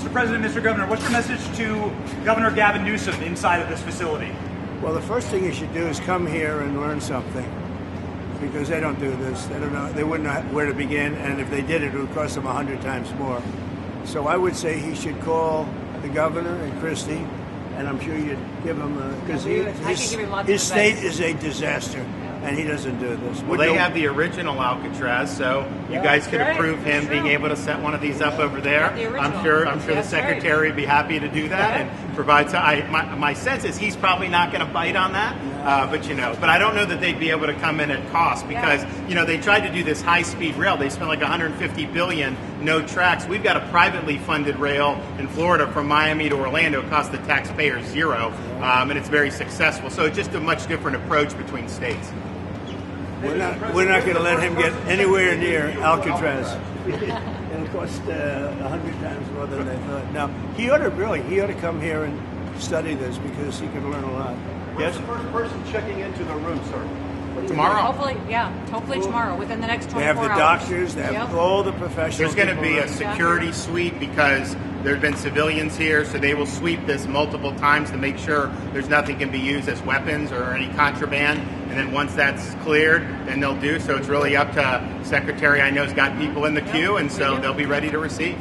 Mr. President, Mr. Governor, what's your message to Governor Gavin Newsom inside of this facility? Well, the first thing you should do is come here and learn something, because they don't do this. They don't know. They wouldn't know where to begin, and if they did, it would cost them 100 times more. So I would say he should call the governor and Christie, and I'm sure you'd give him because his state is a disaster, and he doesn't do this. Well, they have the original Alcatraz, so you guys could approve him being able to set one of these up over there. I'm sure the secretary would be happy to do that and provide. My sense is he's probably not going to bite on that, but I don't know that they'd be able to come in at cost because they tried to do this high-speed rail. They spent like $150 billion, no tracks. We've got a privately funded rail in Florida from Miami to Orlando. It costs the taxpayers zero, and it's very successful. So it's just a much different approach between states. We're not going to let him get anywhere near Alcatraz. It'll cost 100 times more than they thought. Now, he ought to come here and study this because he could learn a lot. Yes? The first person checking into the room, sir. Tomorrow. Hopefully tomorrow, within the next 24 hours. They have the doctors, they have all the professionals. There's going to be a security sweep because there have been civilians here, so they will sweep this multiple times to make sure there's nothing can be used as weapons or any contraband. And then once that's cleared, then they'll do. So it's really up to Secretary. I know has got people in the queue, and so they'll be ready to receive.